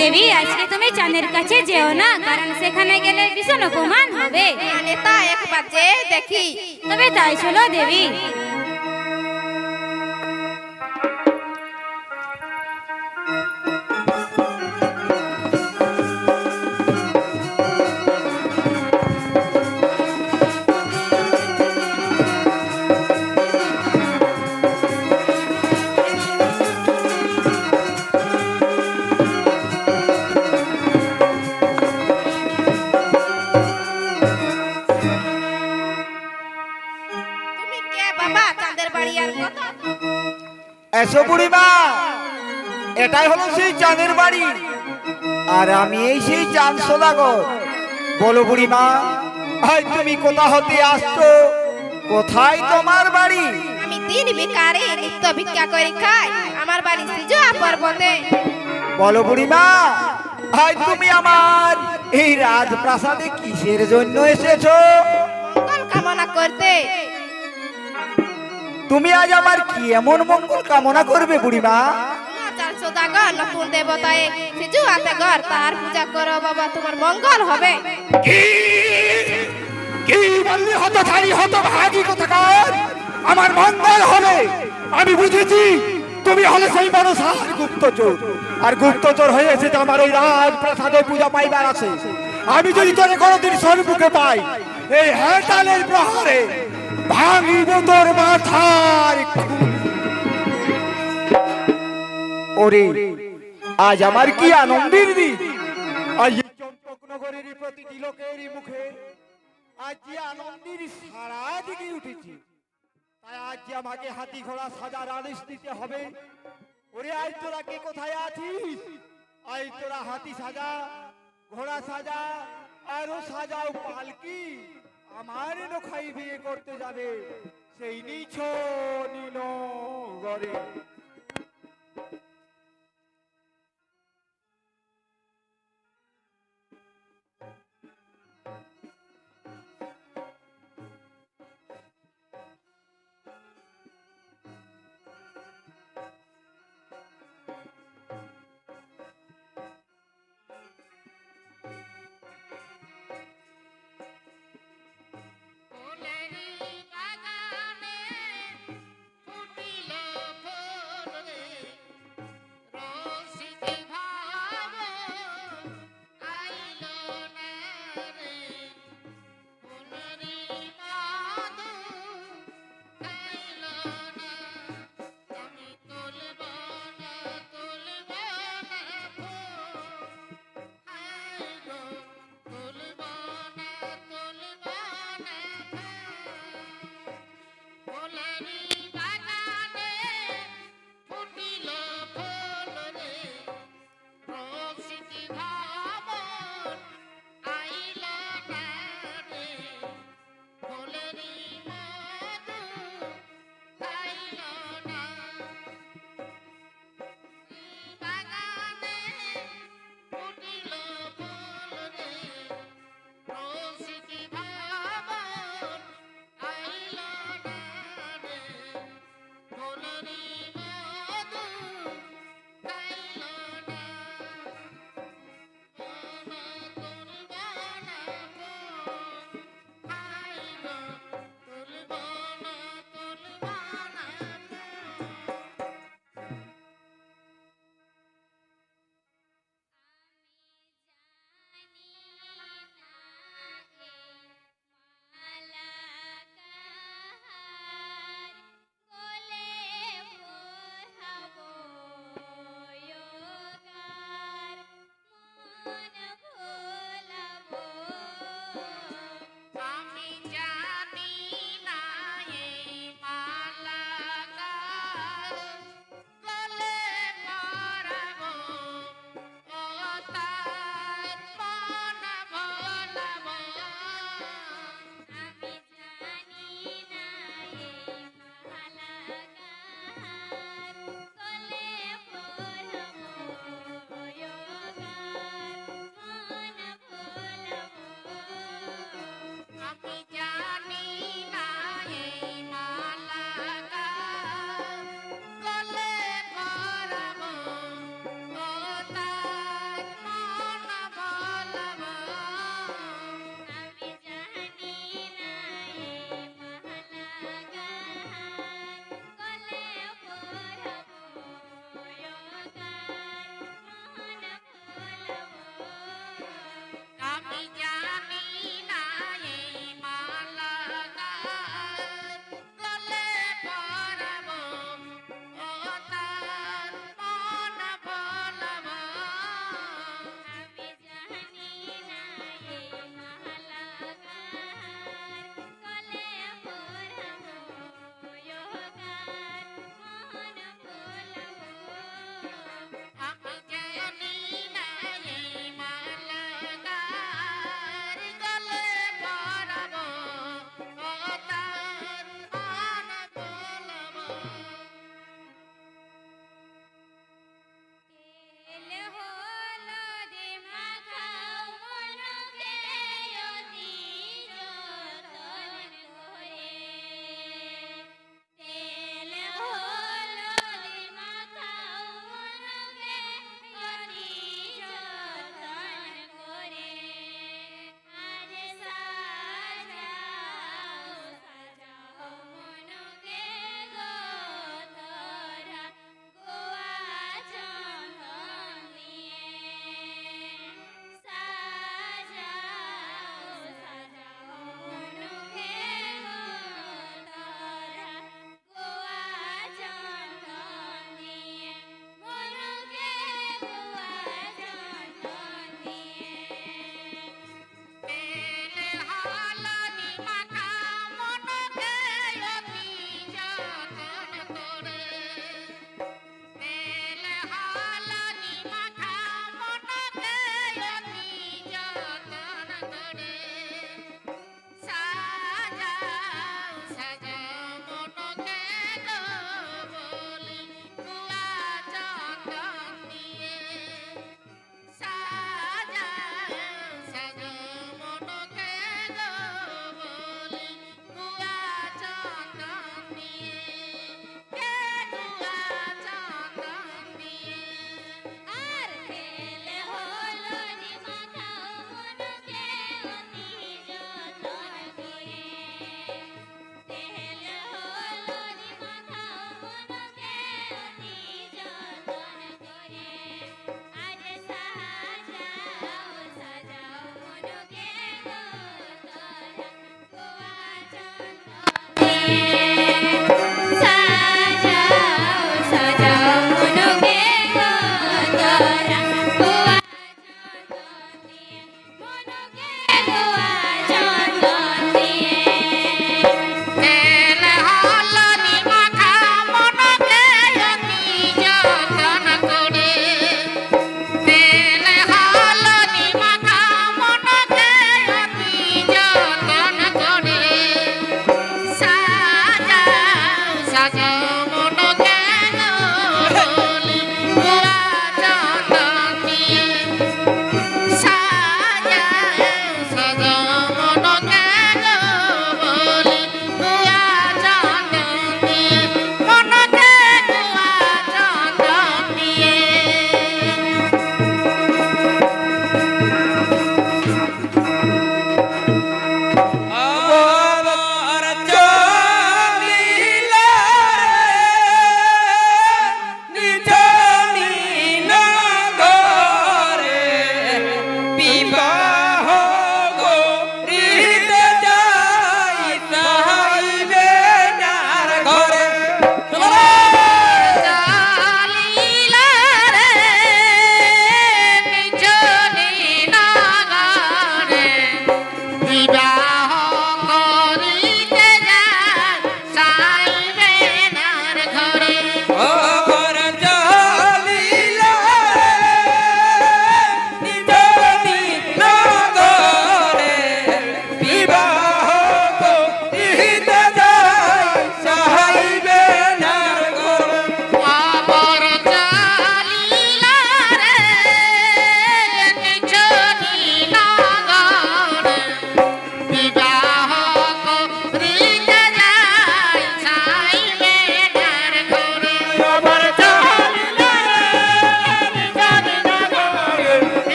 দেবী, আজকে তুমি চাঁদের কাছে যেও না, কারণ সেখানে গেলে ভীষণ অপমান হবে। নেতা একবার যে দেখি। তবে তাই চলো দেবী। তুমি কে বাবা? চাঁদের বাড়ি আর কত? এসো বুড়িমা, এটাই হলো সেই চাঁদের বাড়ি, আর আমি এই সেই চাঁদ সদাগর। বলো বুড়িমা, আজ তুমি কোথা হতে আসছো? কোথায় তোমার বাড়ি? আমি দিন ভিখারি, নিত্য ভিক্ষা করে খাই। আমার বাড়ি সিজুয়া পর্বতে। বলো বুড়িমা, আজ তুমি আমার এই রাজপ্রাসাদে কিসের জন্য এসেছো? মঙ্গল কামনা করতে। তুমি আজ আমার কি এমন মঙ্গল কামনা করবে বুড়িমা? চাল সদাগর নতুন দেবতায় সিজুয়াতে ঘর, তার পূজা করো বাবা, তোমার মঙ্গল হবে। কি কি বললি? হতধারী হতভাগী কোথাকার! আমার মঙ্গল হবে? আমি বুঝেছি তুমি হলে সেই মনসার গুপ্তচর, আর গুপ্তচর হয়ে এসেছে আমার ওই রাজপ্রাসাদে পূজা পাইবার আছে। আমি যদি তোরে কোনোদিন সম্মুখে পাই, এই হেতালের প্রহারে ভাঙিব তোর মাথার খুলি। ওরে, আজ আমার কি আনন্দের দিন! আজ এই চম্পকনগরের প্রতিটি লোকের মুখে আজ যে আনন্দের সারা দিকে উঠেছে, তাই আজ যে আমাকে হাতি ঘোড়া সাজার আদেশ দিতে হবে। ওরে, আজ তোরা কে কোথায় আছিস? আজ তোরা হাতি সাজা, ঘোড়া সাজা, আরো সাজাও পালকি। আমার নখাই বিয়ে করতে যাবে সেই নিছ নীল গরে। ফুলেরি বাগানে ফুটিল ফুল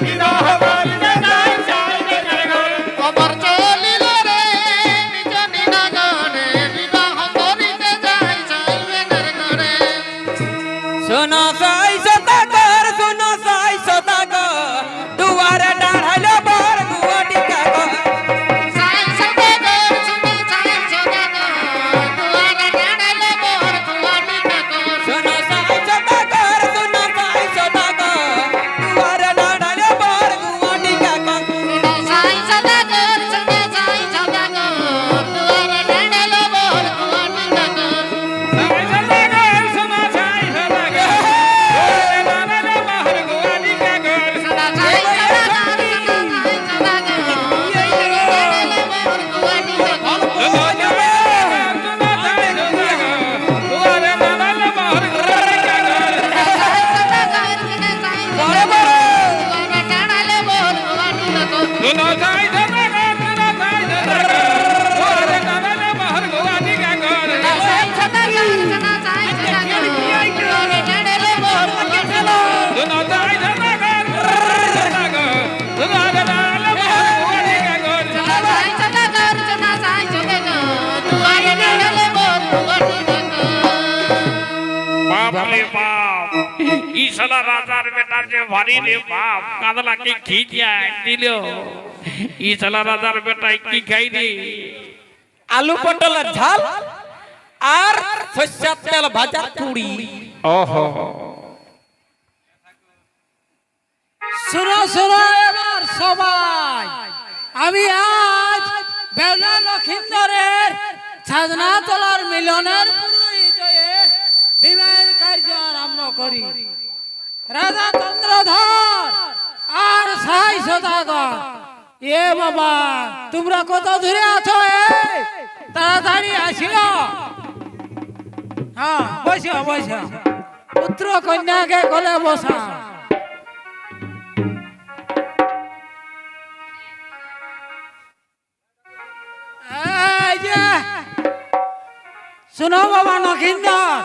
বিরহ করিতে যাই চাইবে ঘর আমার চলিল রে নিজ নিনাগরে বিবাহ করিতে যাই চাইবেনের ঘরে শোনো সাই সদাগর শোনো সাই সদাগর দুয়ারে দাঁড়াইলো বর গুয়াটি কাগর সাই সদাগর শুনি সাই সদাগর দুয়ারে দাঁড়াইলো বর গুয়াটি কাগর শোনো সাই সদাগর শোনো সাই সদাগর দুয়ারে দাঁড়াইলো বর গুয়াটি কাগর সাই সদাগর শুনি সাই সদাগর দুয়ারে দাঁড়াইলো বর গুয়াটি কাগর সদা সাই সদাগর সাই সদাগর দুয়ারে দাঁড়াইলো বর গুয়াটি কাগর बाप रे बाप ई साला राजार बेटा जे भारी रे बाप कादला के खींचिया दिलो ई साला राजार बेटा की खाई रे আলু পটলের ঝাল আর সরষের তেল ভাজা পুরি ओहो শোনো শোনো এবার সবাই আমি আজ বেউলা লক্ষিন্দরের সাধনা তলার মিলনের পুরোহিত হয়ে বিবাহের কার্য আরম্ভ করি রাজা চন্দ্রধর আর সাই সদাগর এ বাবা তোমরা কত দূরে আছো তাড়াতাড়ি আসিও হ্যাঁ বসো বসো পুত্র কন্যাকে কোলে বসা এই যে, শোনো বাবা নখিন্দর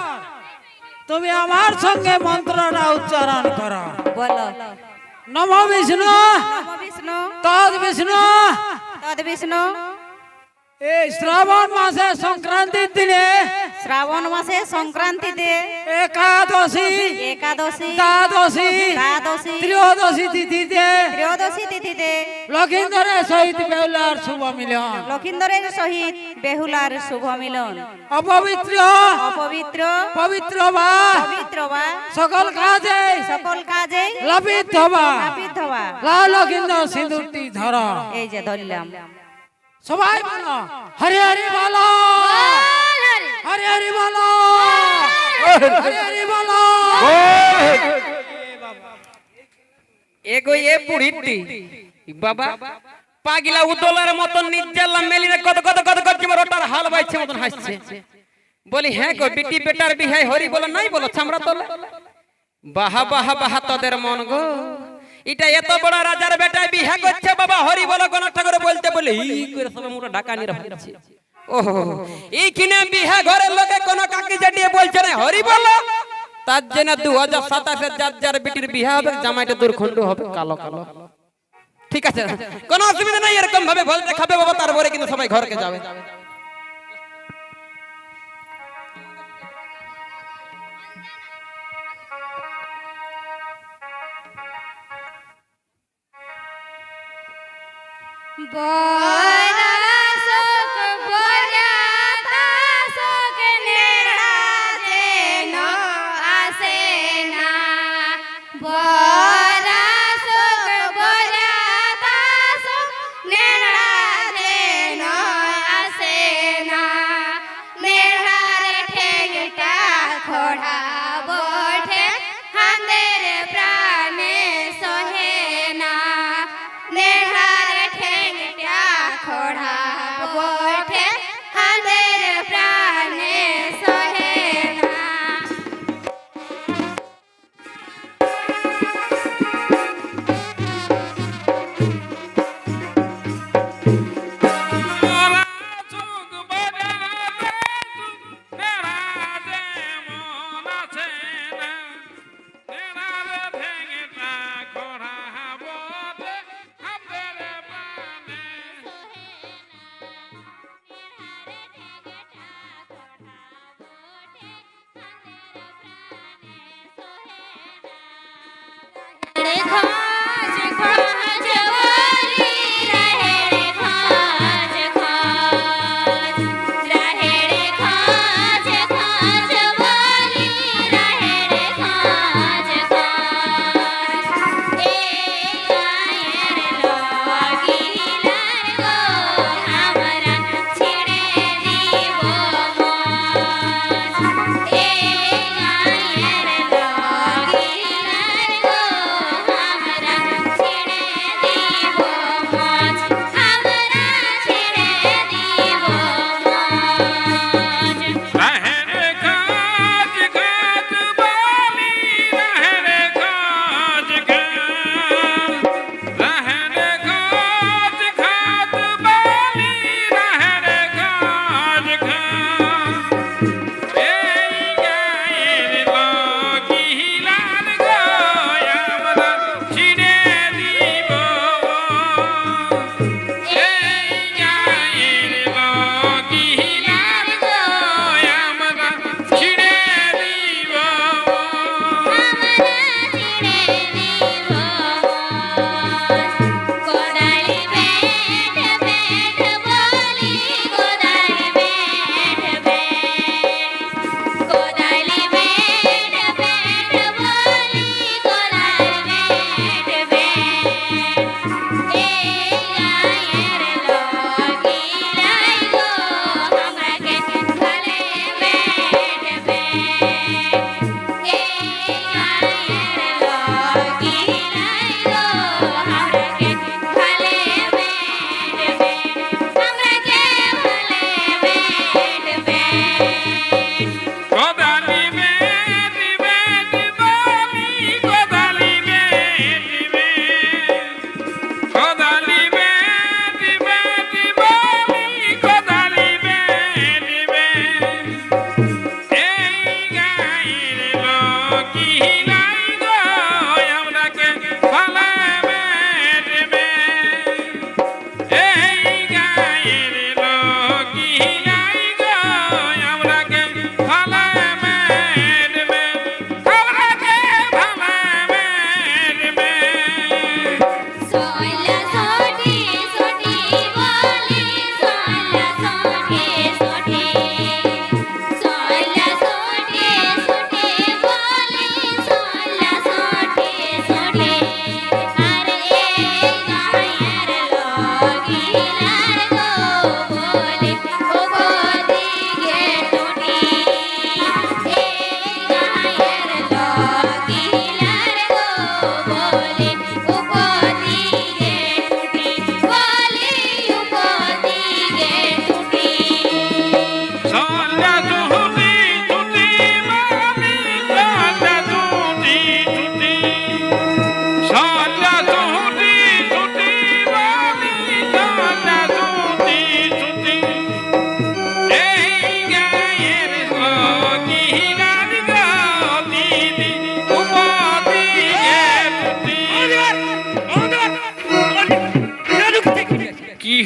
তুমি আমার সঙ্গে মন্ত্রটা উচ্চারণ করো বলো নম বিষ্ণু নমো বিষ্ণু তদ বিষ্ণু তদ বিষ্ণু এই শ্রাবণ মাসে সংক্রান্তির দিনে শ্রাবণ মাসে সংক্রান্তিতে একাদশী একাদশী দ্বাদশী দ্বাদশী ত্রয়োদশী তিথিতে ত্রয়োদশী তিথিতে লক্ষিন্দরের সহিত বেহুলার শুভ মিলন লক্ষিন্দরের সহিত বেহুলার শুভ মিলন অপবিত্র অপবিত্র পবিত্র বা পবিত্র বা সকল কাজে সকল কাজে লাভিত হবা নাপিত হওয়া লাল লক্ষিন্দর সিঁদুরটি ধর এই যে ধরলাম সবাই বলো হরে হরে বলো হরে হরে বলো হরে হরে বলো এগো এ বুড়িটি বাবা পাগিলা উদলার মতন নিজ্জাল্লা মেলিনে কত কত কত করছে রোটার হাল বাইছে মতন হাসছে বলি হ্যাঁ গো বিটি বেটার বিহাই হরি বলে নাই বলো ছামড়া তোলে বাহা বাহা বাহা তোদের মন গো এটা এত বড় রাজার বেটায় বিহা করছে বাবা হরি বলো কোন ঠাকুরে বলতে বলে ই করে সব মোটা ডাকানি রাখছে ওহো এই কিনে বিহা ঘরের লোকে কোন কাকি জাটিয়ে বলছে না হরি বলো তার জন্য 2027 যার যার বিটির বিহা হবে জামাইটা দুর্খণ্ড হবে কালো কালো ঠিক আছে কোনো অসুবিধা নাই এরকম ভাবে বলতে খাবে বাবা তারপরে কিন্তু সবাই ঘরকে যাবে বরাসক বরাতাসক নেড়া যেন আসে না বরাসক বরাতাসক নেড়া যেন আসে না নেড়ার ঠেংটা খোড়া বঠে হাঁদের প্রাণে সহে না নেড়ার ঠেংটা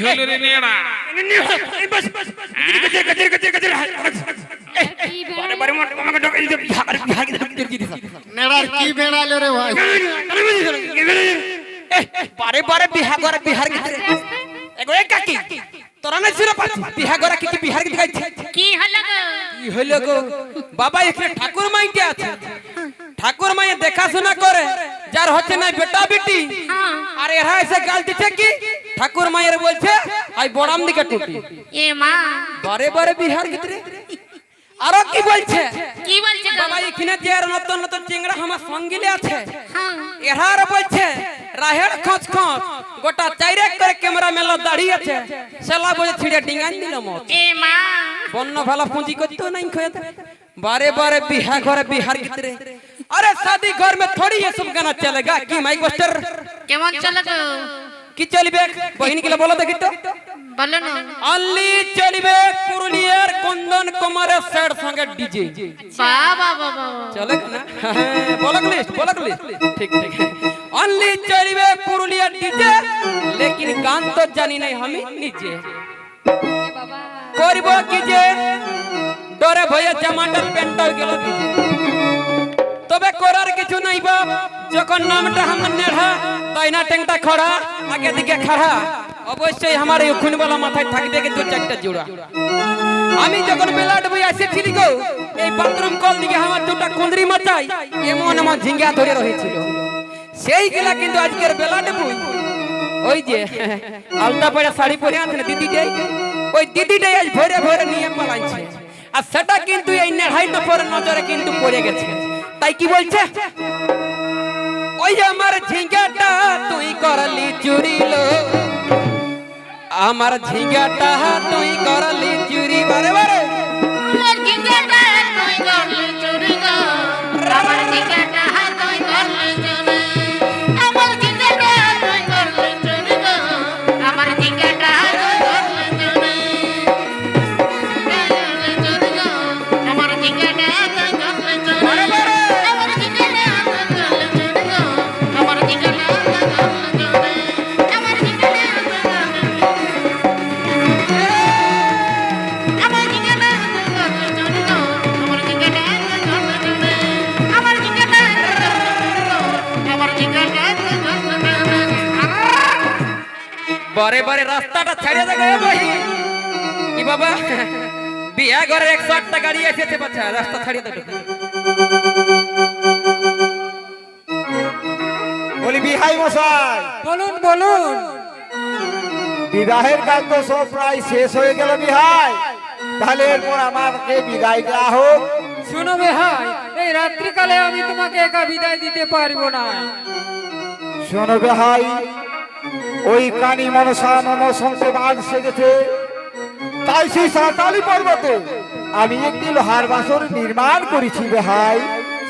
হলো রে নেড়া নেড়ার কি বেড়ালো রে ভাই? বারে বারে বিহা করে বিহার গিয়ে এগো এ কাকি তোরা না ছিল পাচ্ছি বিহা করে কি বিহার গিয়ে গাইছে কি হলো গো কি হইলো গো বাবা এখানে ঠাকুর মাইকে আছে ঠাকুর মাইয়ে দেখাশোনা করে যার হচ্ছে না বেটা বেটি আর এরা এসে গাল দিচ্ছে কি ঠাকুর মায়ের বলছে আই বড়াম দিকে টুটি এ মা বারে বারে বিহার গিয়ে আরো কি বলছে কি বলছে গো বাবা এখানে যে আর নতুন নতুন চিংড়া আমার সঙ্গিলে আছে হ্যাঁ এরার বলছে রাহের খোঁজ খোঁজ গোটা চাইরে করে ক্যামেরা মেলা দাঁড়িয়ে আছে সেলা বলে ছিড়ে ডিঙান দিল মত এ মা বন্য ভালা পুঁজি করতে नहीं खोए बारे बारे बिहार घर बिहार कितरे अरे शादी घर में थोड़ी ये सब गाना चलेगा कि माइक बस्टर কেমন চলে গো কি চলবে বহিনী গুলো বলো দেখি তো বলো না অনলি চলবে পুরুলিয়ার কুন্দন কুমারের সেট সঙ্গে ডিজে বাবা বাবা চলে না বলক লিস্ট ঠিক ঠিক অনলি চলবে পুরুলিয়ার ডিজে लेकिन गान तो जानी नहीं हम নিজে করব কি যে ডরে ভয়ে জামাটার প্যান্টটা গেল ভিজে তবে করার কিছু নাই বাপ যখন নামটা আমার নেড়া তাই না ট্যাংটা খড়া আগে দিকে খাড়া অবশ্যই আমার এই খুনবালা মাথায় থাকবে কি দু চারটা জোড়া আমি যখন বেলাট বই আসেছিলি গো এই বাথরুম কল দিকে আমার দুটা কুঁদরি মাথায় এমন এমন ঝিঙ্গা ধরে রয়েছিল সেই গেলা কিন্তু আজকের বেলাট বই ওই যে আলতা পরে শাড়ি পরে আনছে দিদিটাই ওই দিদিটাই আজ ভরে ভরে নিয়ে পালাইছে আর সেটা কিন্তু এই নেড়াই নফর নজরে কিন্তু পড়ে গেছে তাই কি বলছে ওই আমার ঝিঙ্গাটা তুই করলি চুরি লো আমার ঝিঙ্গাটা তুই করলি চুরি বারে বারে আমার জিগাটা তুই করলি চুরি গো আমার জিগাটা তুই করলি চুরি আমার জিগাটা তুই করলি চুরি গো আমার জিগাটা তুই করলি চুরি চুরি গো আমার জিগাটা তুই করলি চুরি বারে বারে আমার জিগাটা তুই করলি চুরি গো আমার জিগাটা তুই করলি চুরি আমার জিগাটা তুই করলি আমার জিগাটা তুই করলি চুরি গো আমার জিগাটা তুই করলি চুরি আমার জিগাটা আমার জিগাটা তুই করলি চুরি বারে বারে রাস্তাটা ছেড়ে দে গো ভাই কি বাবা বিয়া ঘরে 108টা গাড়ি এসেছে বাচ্চা রাস্তা ছাড়িয়ে দে বলি বিহাই মশাই, বলুন বলুন বিবাহের কাজ তো সব প্রায় শেষ হয়ে গেল বিহাই, তাহলে এরপর আমাকে বিদায় দেওয়া হোক। শুনো ভাই এই রাত্রিকালে আমি তোমাকে একা বিদায় দিতে পারবো না শোনো বিহাই, ওই কানি মনসা নমসংসে বাঘ সেজেছে, তাই সেই সাঁতালি পর্বতে আমি একটি লোহার বাসর নির্মাণ করেছি বিহাই।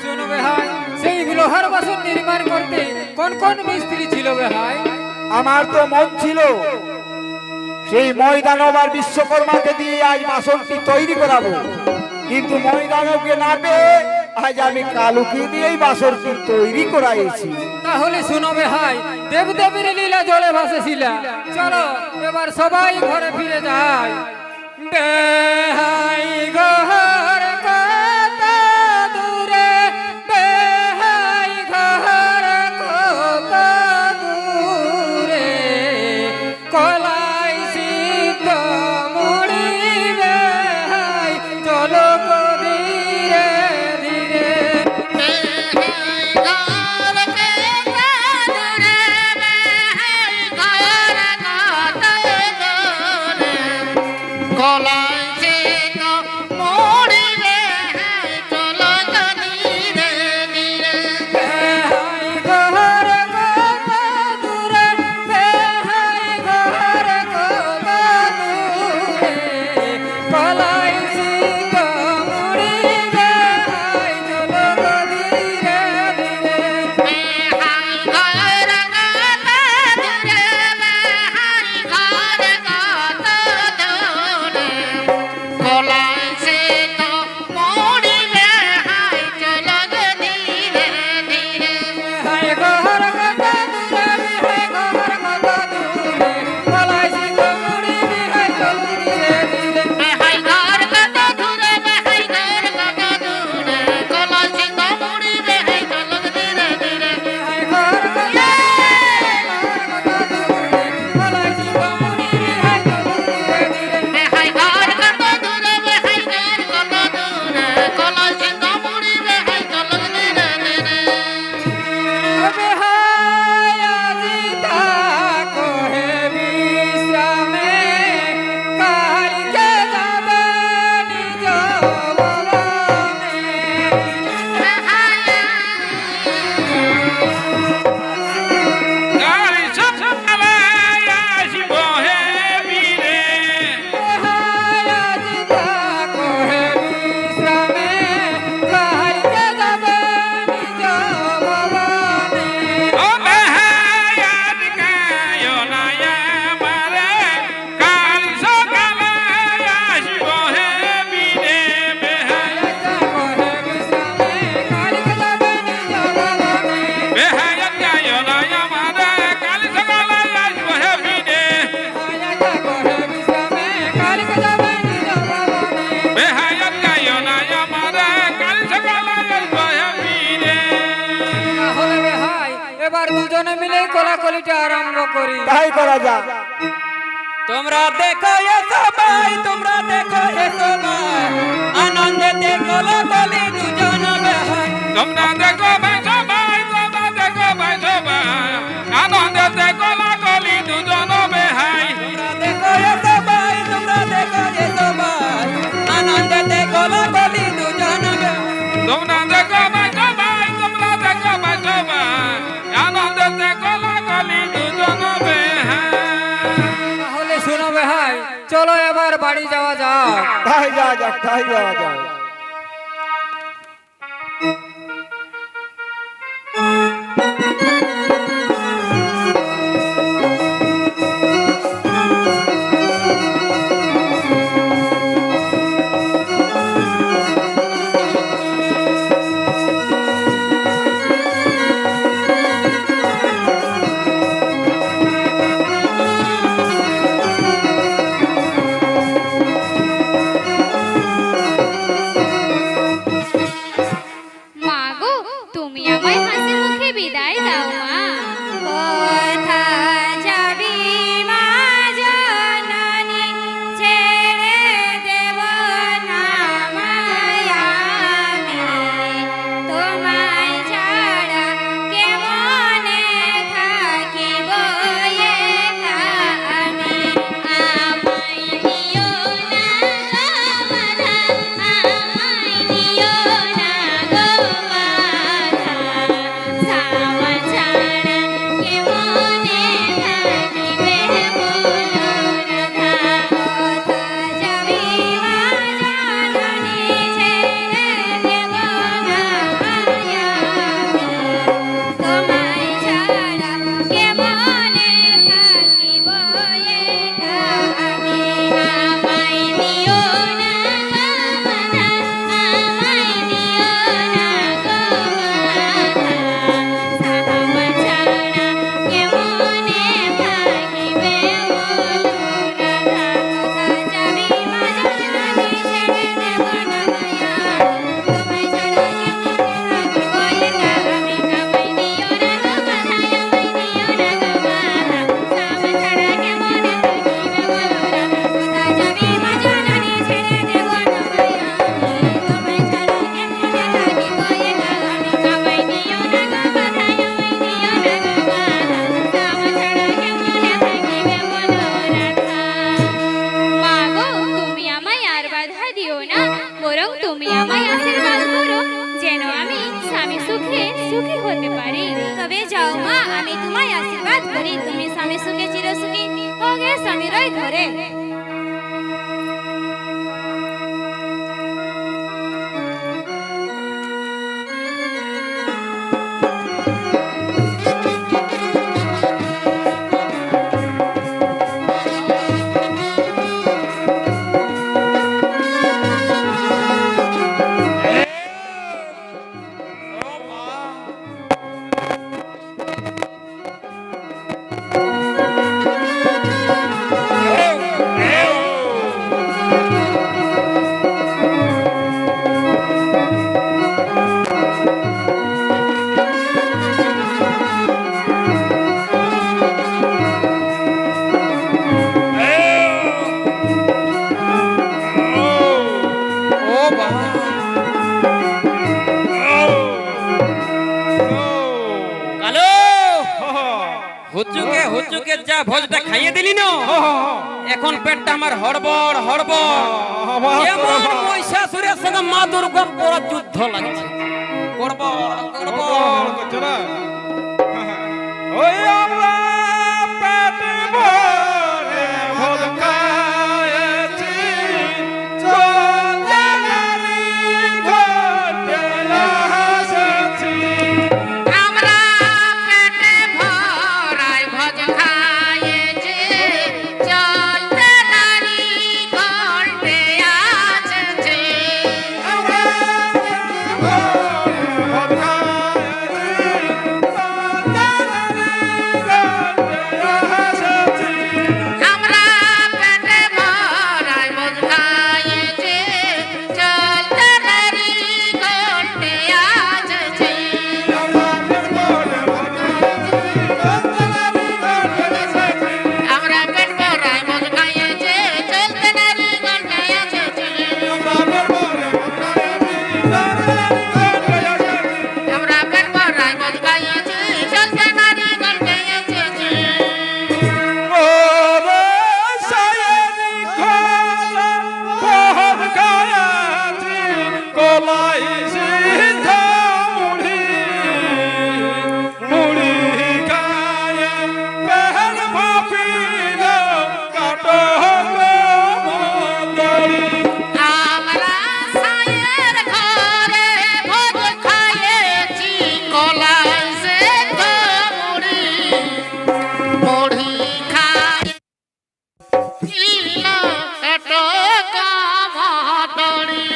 শুনো ভাই সেই লোহার বাসন নির্মাণ করতে কোন কোন মিস্ত্রি ছিল ভাই আমার তো মন ছিল সেই ময়দানব আর বিশ্বকর্মাকে দিয়ে আজ বাসনটি তৈরি করাবো, কিন্তু ময়দানবকে না পেয়ে আজ আমি কালুকে দিয়েই বাসনটি তৈরি করাইছি। তাহলে শুনো ভাই দেবদেবীর লীলা জলে ভাসেছিল, চলো এবার সবাই ঘরে ফিরে যাই। বেহাই ঘর কত দূরে, বেহাই ঘর কত দূরে, কলাই সিদ্ধ মুড়ি বেহাই, চলো গো ধীরে ধীরে। কলাই সে দুজনে মিলে কোলাকুলিটা আরম্ভ করি। তাই করা যাক। তোমরা দেখো এ সবাই, তোমরা দেখো এ সবাই, আনন্দেতে কোলাকুলি দুজন বেহাই। তোমরা দেখো ভাই সবাই, তোমরা দেখো ভাই সবাই, আনন্দেতে কোলাকুলি দুজন বেহাই। তোমরা দেখো এ সবাই, তোমরা দেখো এ সবাই, আনন্দেতে কোলাকুলি দুজন বেহাই। তোমরা দেখো ভাই সবাই, তোমরা দেখো ভাই সবাই, আনন্দেতে কোলাকুলি দুজন বেহাই। তাহলে শোনো ভাই, চলো এবার বাড়ি যাওয়া যাক। তাই যাওয়া যাক, তাই যাওয়া যাক। মা গো, তুমি আমায় হাসি মুখে বিদায় দাও মা। কোথা যাবি মা জননী, ছেড়ে দেব না মায় আমি। তোমায় ছাড়া কেমনে থাকিব একা আমি। আমায় নিও না গো বাধা, আমায় নিও না গো বাধা। সাওয়া ছাড়া কেমনে থাকিবে বলো রাধা। কোথা যাবি মা জননী, ছেড়ে দেব না মায় আমি। তোমায় ছাড়া কেমনে থাকিব একা আমি। আমায় নিও না গো বাধা, আমায় নিও না গো বাধা। সাওয়া ছাড়া কেমনে থাকিবে বলো রাধা। কোথা যাবি মা জননী, ছেড়ে দেব না মায় আমি। তোমায় ছাড়া কেমনে থাকিব একা আমি। আমায় নিও না গো বাধা, আমায় নিও না গো বাধা। সাওয়া ছাড়া কেমনে থাকিবে বলো রাধা। কোথা যাবি মা জননী, ছেড়ে দেব না মায় আমি। তোমায় ছাড়া কেমনে থাকিব একা আমি। আমায় নিও না গো বাধা, আমায় নিও না গো বাধা। সাওয়া ছাড়া কেমনে থাকিবে বলো রাধা। মা গো, তুমি আমায় আর বাধা দিও না, বরং তুমি আমায় আশীর্বাদ করো, যেন আমি স্বামী সুখে সুখী হতে পারি। তবে যাও মা, আমি তোমায় আশীর্বাদ করি, তুমি স্বামী সুখে চিরসুখী হোগে স্বামীরই ঘরে। কালো হুচুকে হুচুকে যা ভোজটা খাইয়ে দিলি না, এখন পেটটা আমার হড়বড় হড়বড়, এমন মহিষাসুরের সঙ্গে মা দুর্গার বড় যুদ্ধ লাগছে। গড়বড় গড়বড়। ওই আমরা পেট ভরে ভোজ খাইছি, চন্দ্রানী ঘটে এসেছি। আমরা পেটে ভরাই ভোজ খাইয়েছি, চলতে নারী ঘটে আসছে। আমরা ভোজ খাইছি, চন্দ্রানী মুড়ি খায় ইলা কাটো কামাতড়ি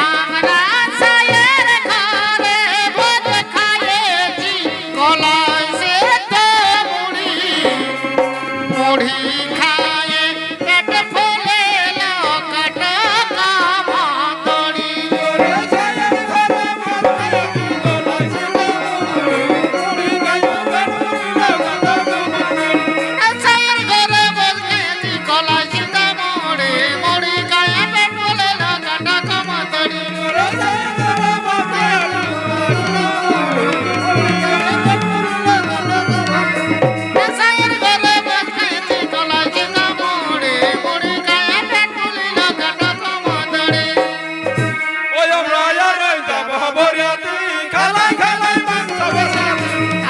আমরা সায়ের ঘরে ভাত খাইছি কলাই সে তো মুড়ি মুড়ি খায় পেট ফুলে লকট কামাতড়ি সায়ের ঘরে বসেছি কলাই সে তো মুড়ি মুড়ি খায় পেট ফুলে লকট কামাতড়ি সায়ের ঘরে বসেছি কলাই সে তো মুড়ি মুড়ি খায় পেট ফুলে লকট কামাতড়ি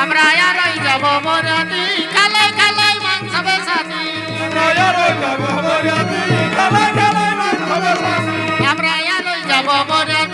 আমরা আরই যাব মরাতি কালাই কালাই মাংস বেসাতি আমরা আরই যাব মরাতি